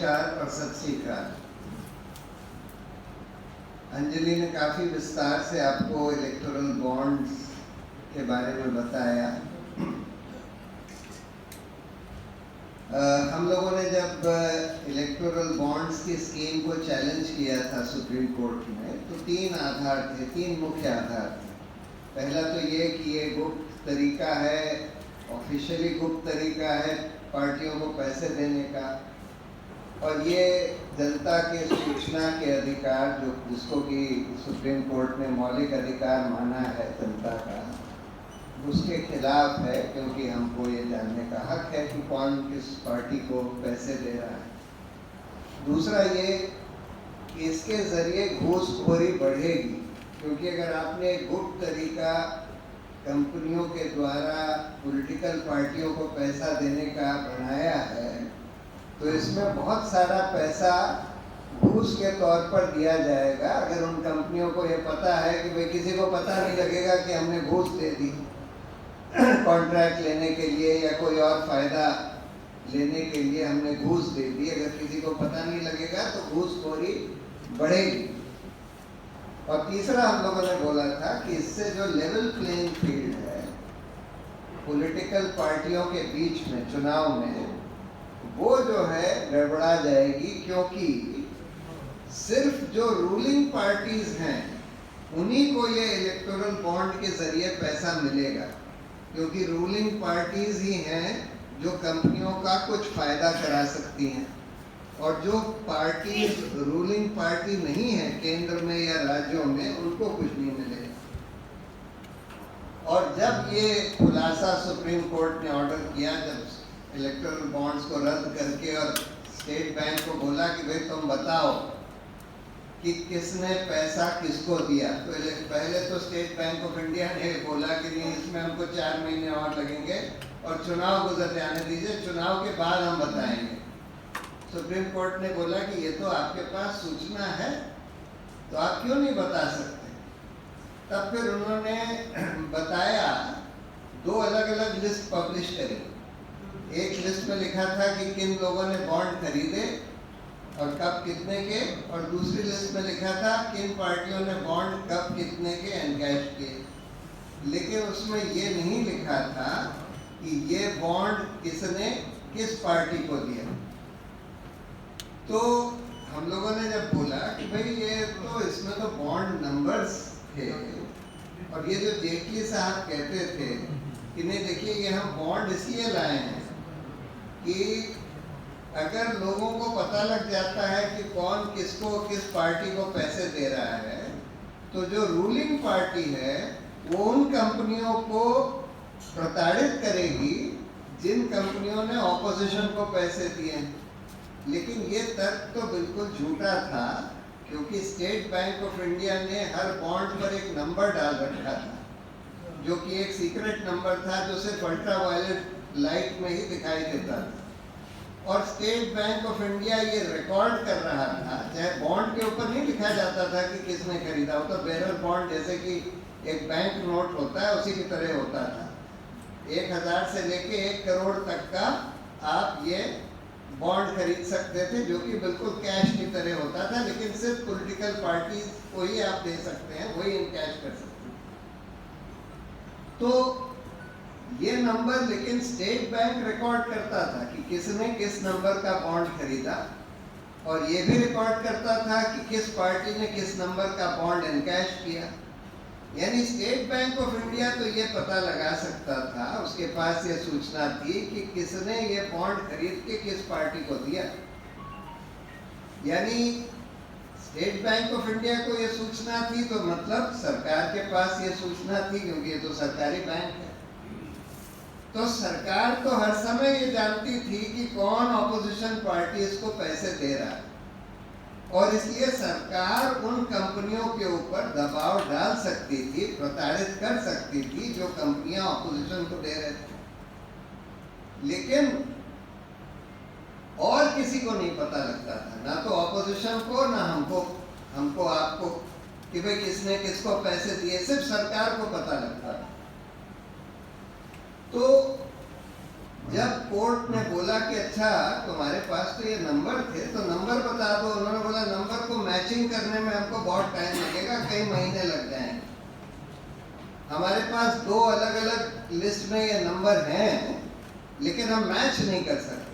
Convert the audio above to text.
नमस्कार और सत श्री अकाल। अंजलि ने काफ़ी विस्तार से आपको इलेक्टोरल बॉन्ड्स के बारे में बताया। हम लोगों ने जब इलेक्टोरल बॉन्ड्स की स्कीम को चैलेंज किया था सुप्रीम कोर्ट में, तो तीन मुख्य आधार थे। पहला तो ये कि ये गुप्त तरीका है, ऑफिशियली गुप्त तरीका है पार्टियों को पैसे देने का, और ये जनता के सूचना के अधिकार जिसको कि सुप्रीम कोर्ट ने मौलिक अधिकार माना है जनता का, उसके खिलाफ है, क्योंकि हमको ये जानने का हक है कि कौन किस पार्टी को पैसे दे रहा है। दूसरा ये कि इसके ज़रिए घूसखोरी बढ़ेगी, क्योंकि अगर आपने गुप्त तरीका कंपनियों के द्वारा पॉलिटिकल पार्टियों को पैसा देने का बनाया है, तो इसमें बहुत सारा पैसा घूस के तौर पर दिया जाएगा। अगर उन कंपनियों को ये पता है कि भाई किसी को पता नहीं लगेगा कि हमने घूस दे दी कॉन्ट्रैक्ट लेने के लिए या कोई और फायदा लेने के लिए हमने घूस दे दी, अगर किसी को पता नहीं लगेगा तो घूसखोरी बढ़ेगी। और तीसरा हम लोगों ने बोला था कि इससे जो लेवल प्लेइंग फील्ड है पॉलिटिकल पार्टियों के बीच में चुनाव में, वो जो है गड़बड़ा जाएगी, क्योंकि सिर्फ जो रूलिंग पार्टीज हैं उन्हीं को ये इलेक्टोरल बॉन्ड के जरिए पैसा मिलेगा, क्योंकि रूलिंग पार्टीज ही हैं जो कंपनियों का कुछ फायदा करा सकती हैं, और जो पार्टी रूलिंग पार्टी नहीं है केंद्र में या राज्यों में, उनको कुछ नहीं मिलेगा। और जब ये खुलासा सुप्रीम कोर्ट ने ऑर्डर किया, जब इलेक्टोरल बॉन्ड्स को रद्द करके और स्टेट बैंक को बोला कि भाई तुम बताओ कि किसने पैसा किसको दिया, तो पहले तो स्टेट बैंक ऑफ इंडिया ने बोला कि नहीं, इसमें हमको 4 महीने और लगेंगे और चुनाव गुजर जाने दीजिए, चुनाव के बाद हम बताएंगे। सुप्रीम कोर्ट ने बोला कि ये तो आपके पास सूचना है, तो आप क्यों नहीं बता सकते। तब फिर उन्होंने बताया, 2 अलग अलग लिस्ट पब्लिश करी। एक लिस्ट में लिखा था कि किन लोगों ने बॉन्ड खरीदे और कब कितने के, और दूसरी लिस्ट में लिखा था किन पार्टियों ने बॉन्ड कब कितने के एनकैश किए। लेकिन उसमें ये नहीं लिखा था कि ये बॉन्ड किसने किस पार्टी को दिया। तो हम लोगों ने जब बोला कि भाई ये तो इसमें तो बॉन्ड नंबर्स थे, और ये जो जेटली साहब कहते थे कि नहीं देखिए ये हम बॉन्ड इसलिए लाए हैं कि अगर लोगों को पता लग जाता है कि कौन किसको किस पार्टी को पैसे दे रहा है, तो जो रूलिंग पार्टी है वो उन कंपनियों को प्रताड़ित करेगी जिन कंपनियों ने ऑपोजिशन को पैसे दिए। लेकिन ये तर्क तो बिल्कुल झूठा था, क्योंकि स्टेट बैंक ऑफ इंडिया ने हर बॉन्ड पर एक नंबर डाल रखा था, जो कि एक सीक्रेट नंबर था जो सिर्फ अल्ट्रावायलेट लाइट में ही दिखाई देता था। और स्टेट बैंक ऑफ इंडिया ये रिकॉर्ड कर रहा था, चाहे बॉन्ड के ऊपर नहीं लिखा जाता था कि किसने खरीदा, वो तो बेरर बॉन्ड जैसे कि एक बैंक नोट होता है उसी की तरह होता था। 1000 से लेके 1 करोड़ तक का आप ये बॉन्ड खरीद सकते थे, जो कि बिल्कुल कैश की तरह होता था, लेकिन सिर्फ पॉलिटिकल पार्टी को ही आप दे सकते हैं, वही इनकैश कर सकते हैं। तो ये नंबर लेकिन स्टेट बैंक रिकॉर्ड करता था कि किसने किस नंबर का बॉन्ड खरीदा, और ये भी रिकॉर्ड करता था कि किस पार्टी ने किस नंबर का बॉन्ड इनकैश किया। यानी स्टेट बैंक ऑफ इंडिया तो ये पता लगा सकता था, उसके पास ये सूचना थी कि किसने ये बॉन्ड खरीद के किस पार्टी को दिया। यानी स्टेट बैंक ऑफ इंडिया को ये सूचना थी, तो मतलब सरकार के पास ये सूचना थी, क्योंकि ये तो सरकारी बैंक है। तो सरकार तो हर समय ये जानती थी कि कौन ऑपोजिशन पार्टी इसको पैसे दे रहा है, और इसलिए सरकार उन कंपनियों के ऊपर दबाव डाल सकती थी, प्रताड़ित कर सकती थी जो कंपनियां ऑपोजिशन को दे रहे थे। लेकिन और किसी को नहीं पता लगता था, ना तो ऑपोजिशन को, ना हमको आपको, कि भाई किसने किसको पैसे दिए, सिर्फ सरकार को पता लगता था। तो जब कोर्ट ने बोला कि अच्छा तुम्हारे पास तो ये नंबर थे तो नंबर बता दो, उन्होंने बोला नंबर को मैचिंग करने में हमको बहुत टाइम लगेगा, कई महीने लग जाएंगे। हमारे पास दो अलग अलग लिस्ट में ये नंबर हैं लेकिन हम मैच नहीं कर सकते।